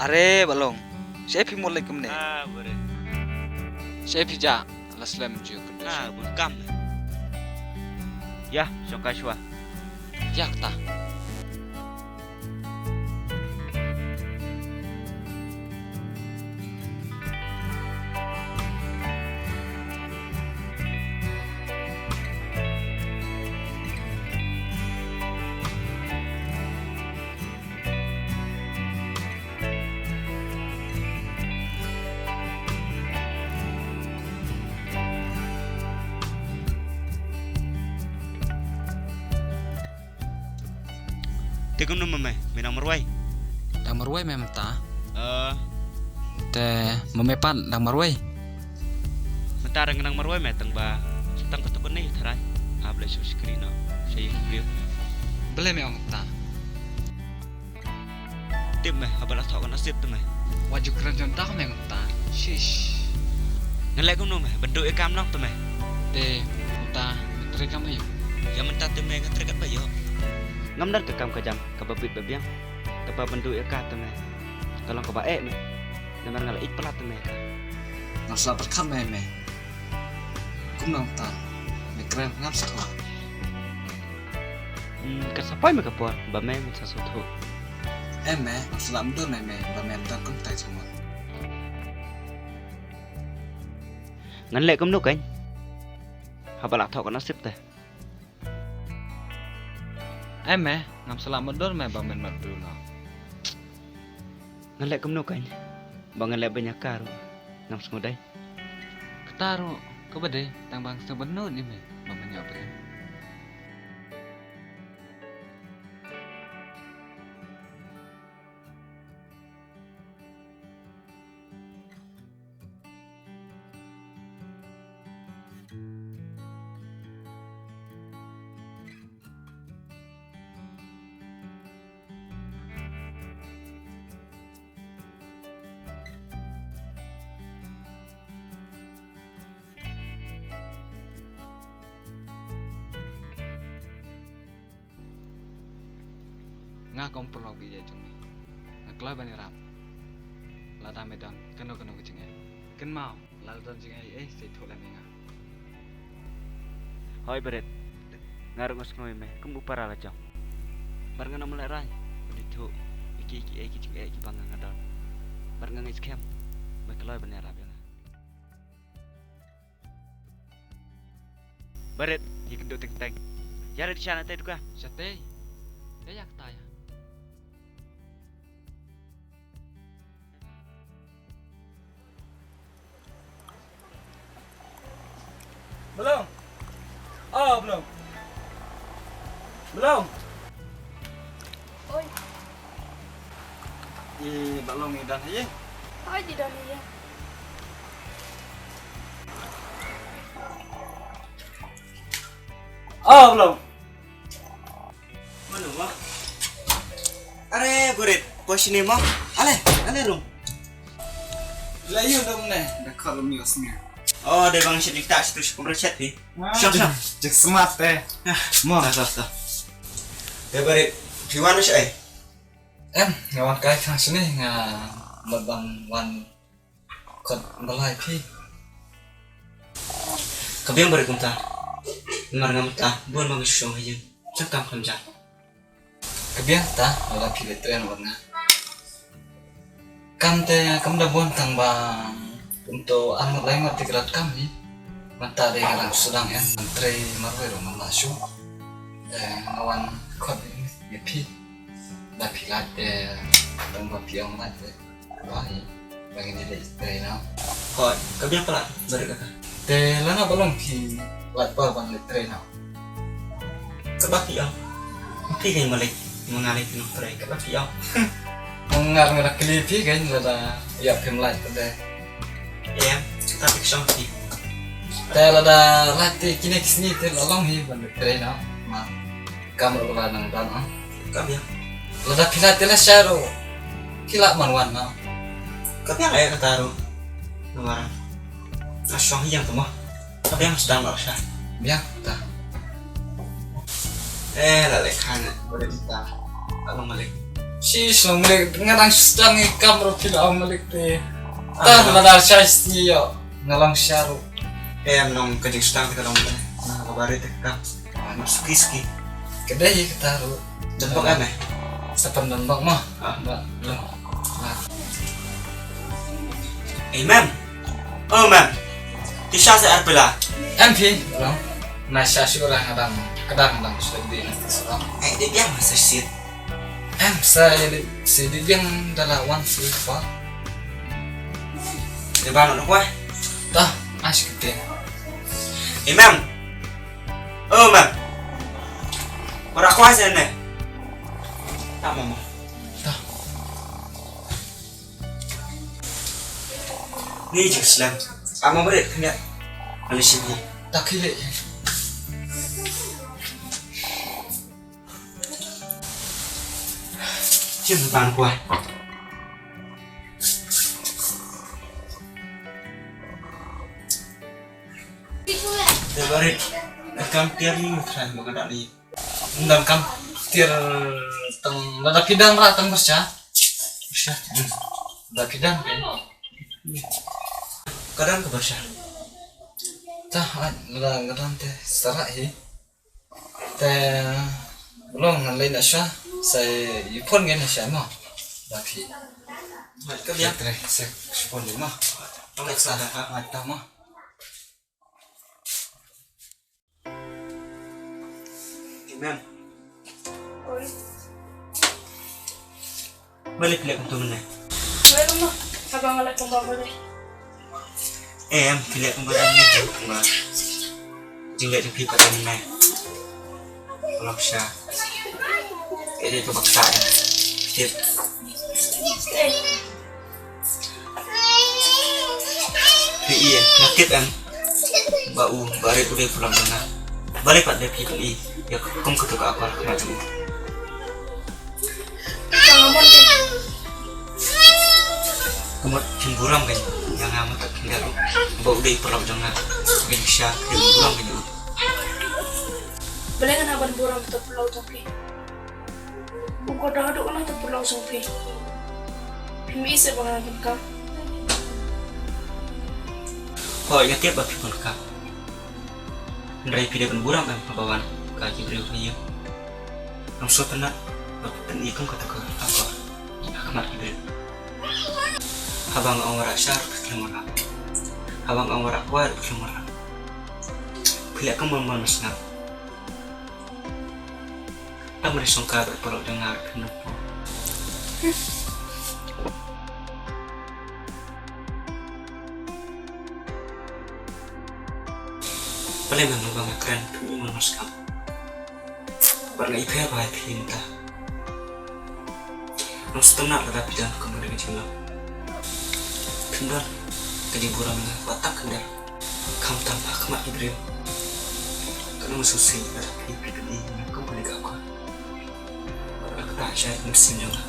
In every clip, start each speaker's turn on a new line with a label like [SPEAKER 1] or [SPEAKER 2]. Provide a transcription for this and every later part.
[SPEAKER 1] Are balong. Saya pi mulai kemne.
[SPEAKER 2] Boleh.
[SPEAKER 1] Saya pi ja. Laslam ju kundu.
[SPEAKER 2] Bukan. Ya, suka shwa.
[SPEAKER 1] Jak ta.
[SPEAKER 2] Tegun nama me nomor wai.
[SPEAKER 1] Dang marwai memang ta.
[SPEAKER 2] Eh,
[SPEAKER 1] Te memepan dang marwai.
[SPEAKER 2] mentara ngenang marwai me tang ba. Tang ketukun ni tarai. Boleh suruh screen no. Saya beliau.
[SPEAKER 1] Bele me ong ta.
[SPEAKER 2] Tip me, abala thok na sit tu me.
[SPEAKER 1] Waju keranjon ta memang ta. Shish.
[SPEAKER 2] Ngelak kum no me, bentuk ikam nok tu me.
[SPEAKER 1] Te ta mitri kam ayo.
[SPEAKER 2] Ya mentah tu me ngetrikat ba yo. Ngam dar ke kam ka jam, ka babit babiang. Ka bentuk ikam tu me. Kalau ka ba me. Namar ngala ik pelat tu me.
[SPEAKER 1] Nasla berkam me. Kum nong ta. Me keren ngap sakla.
[SPEAKER 2] Kasapai me ka puan, ba me mut sasutu.
[SPEAKER 1] Me nasla mdur me ba me dan kum tai semua.
[SPEAKER 2] Ngelak kum no kan. Abala thok na sit te.
[SPEAKER 1] Me ngam salam mdur me ba men madu na.
[SPEAKER 2] Ngelak kum no kan. Ba ngelak banyak karu. Ngam sengudai.
[SPEAKER 1] Ketaro ko bade tang bang sebenut ni me ba men nyob. Nga kompro bi ya chung na kla bani rap la da me dan kano kuching ai ken mau la dan jing ai se thola me nga
[SPEAKER 2] Hoi beret. Ngarung ngai me, kum upara la jam. Bar ngana mulai rai. Itu iki iki bang ngadon. Bar ngai scam. Ba keloi bani rap ya. Beret, iki do teng. Yara di sana teh duka.
[SPEAKER 1] sate ya yak ta ya
[SPEAKER 3] Belum? Oh, belum. Belum?
[SPEAKER 4] Oi,
[SPEAKER 1] balong ni dan ye
[SPEAKER 4] hai di dalam ya.
[SPEAKER 3] Oh, belum.
[SPEAKER 2] Mana mah? Are beret, posisi mah. Ale rum.
[SPEAKER 1] la yu dom ne da kalo mi osmir
[SPEAKER 2] Oh, de bang sidik tak terus kompreset ni. Syam.
[SPEAKER 1] jek smart mo
[SPEAKER 2] Sah. De beret, diwan wis ai.
[SPEAKER 1] ngawan kai khang sini nga babang wan kot balai pi
[SPEAKER 2] Kabiang beret kumta. Mar ngam ta, buan bang syong aja. Cakam kamja.
[SPEAKER 1] kebiang ta ala pi letren warna kam da buan tang bang untuk anak lain ngerti gerak kami mata ada yang sedang ya antri marwai rumah masuk ngawan kot ini pi da pilat tambah piang mat bahi bagi ni deh na
[SPEAKER 2] Hoi, kabiang pala beret kata.
[SPEAKER 1] lana balong pi lat ba bang letren na
[SPEAKER 2] Kebaki ya. Pi kay malik mengalir no tray kebaki ya.
[SPEAKER 1] ngar klipi kan lada ya pim lat pada
[SPEAKER 2] Ya, tapi syong ti.
[SPEAKER 1] lada lati kini kisni along hi bang letren na ma kamar bala nang dan
[SPEAKER 2] Kabiang.
[SPEAKER 1] lada pilat la syaro kilak manwan na
[SPEAKER 2] Kabiang ay kataru. Namarang. Syong hiyang tu mah. Kabiang sedang maksa.
[SPEAKER 1] biang ta
[SPEAKER 2] Lalek kan boleh kita. Kalau malik.
[SPEAKER 1] Si sung malik ngarang sedang ikam rupil ang malik te. Tah ladar syaisti yo ngalang syaru.
[SPEAKER 5] Nong kajik sedang kita dong nah kabarit ka ski
[SPEAKER 1] Kedai ketaru.
[SPEAKER 5] jempok aneh
[SPEAKER 1] Sependan bang mah. Mbak.
[SPEAKER 5] ma'am oh ma'am tisha sa arpila
[SPEAKER 1] MP belum. Nasa syurah kadang kadang sudah di Instagram.
[SPEAKER 5] dia masa shit
[SPEAKER 1] Saya si yang dalam one free pak.
[SPEAKER 5] di bano no kwa
[SPEAKER 1] Tah asyik te.
[SPEAKER 5] ma'am oh ma'am ora kwa sa ne tak mama
[SPEAKER 1] Tah.
[SPEAKER 5] ni jik slam ama berit kena alisibi
[SPEAKER 1] Tak kile.
[SPEAKER 5] Чем bạn qua? Barit, kam tiar ni try maganda ni.
[SPEAKER 1] Undang kam tir teng lada pidang ra teng bersya. Bersya. Lada pidang kan.
[SPEAKER 5] Kadang ke bersah.
[SPEAKER 1] Tah lada ngadang te sara hi. Te belum ngalai nasya. Saya ipon gen nasya mah. Tapi
[SPEAKER 5] Mat ka biar.
[SPEAKER 1] tre sek ipon lima. Tak salah mata mah.
[SPEAKER 5] Ma'am,
[SPEAKER 4] Oi.
[SPEAKER 5] balik lihat untuk mana?
[SPEAKER 4] Boleh mah. Abang ngeliat kembang boleh.
[SPEAKER 5] Em lihat kembali cuma jingga di pipa tadi naik. Kalau bisa, ini tu paksa ya. Tip, iya, nakit kan? Bau, bari udah pulang mana? Balik pada pipa i, ya kamu ketuk akar macam itu.
[SPEAKER 4] Ngomong kan.
[SPEAKER 5] Kamu cemburam kan? Yang amat tak tinggal. Bau udah pulang jangan. Bisa cemburam kan?
[SPEAKER 4] Boleh kan abang burang ke pulau Topi. Bukan dah ada orang ke pulau Topi. Kami isi bangan kau.
[SPEAKER 5] Oh, ingat tiap bagi pun kak. Dari video pemburam kan papawan kaji beliau punya. Langsung tenang, dan ikut kata ke apa? Amat beliau. Habang orang syar keselamatan. Habang orang kuat keselamatan. Bila kamu manusia. Kamu disangka berpeluk dengar kenapa? Paling memang keren manusia. Warna itu apa pinta? Nus tenang tetapi jangan kembali ke jiwa. Kendal, kejiburan watak kendal. Kamu tanpa kemak ibrim. Karena mususi tetapi ini kembali ke aku. Tak syait mesin juga.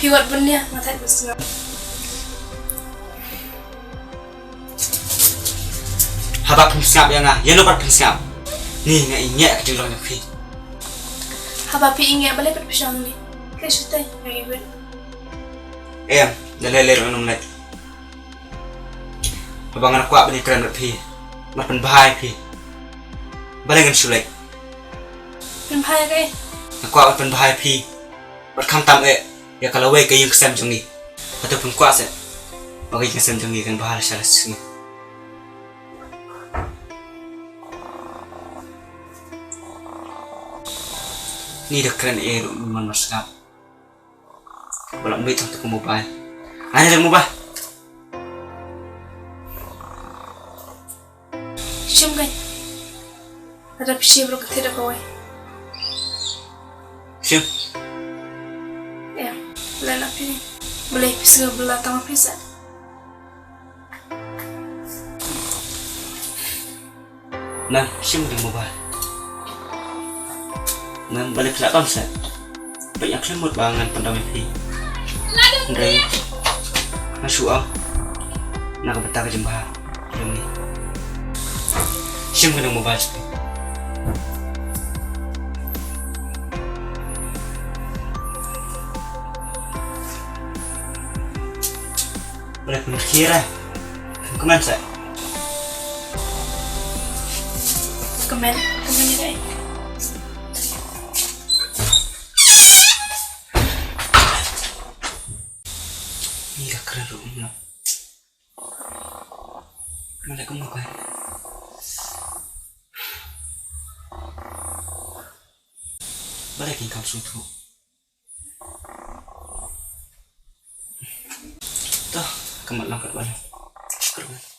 [SPEAKER 4] Piwat benih mata bersih.
[SPEAKER 5] Habak siap ya nak, ya lupa siap. Ni nggak ingat kejuruan yang fi.
[SPEAKER 4] Haba pi ingat balik berpisah ni. Kesutai yang ibu.
[SPEAKER 5] Dah leler minum lagi. Abang anak kuat beri keren fi. Makan bahaya fi. Balik kan sulai.
[SPEAKER 4] Pemphai ke?
[SPEAKER 5] Aku akan bahaya fi. Berkam tam ya kalau wei kayu kesem jong ni. Ataupun kuat se. Bagi kesem jong ni kan bahaya salah sini. Ni dah keren rumah masyarakat. Belum duit untuk mobile. Hanya yang mobile.
[SPEAKER 4] Siom kan? Ada pisau beruk tidak kau.
[SPEAKER 5] Siap.
[SPEAKER 4] Ya, boleh nak pilih. Boleh pisau belah tama pisau.
[SPEAKER 5] Nah, siap di mobile. Nah, balik ke lapang set. Banyak semut bangan pendamai pi. Dari masuk nak betah ke jembah ini. Siap kena mobile. Boleh berkira. Kemana saya?
[SPEAKER 4] Kemen ni dai.
[SPEAKER 5] Iya keren rumah. Mana kamu apa? Balikin kamu suatu. Tuh, kembali langkat balik. Keren.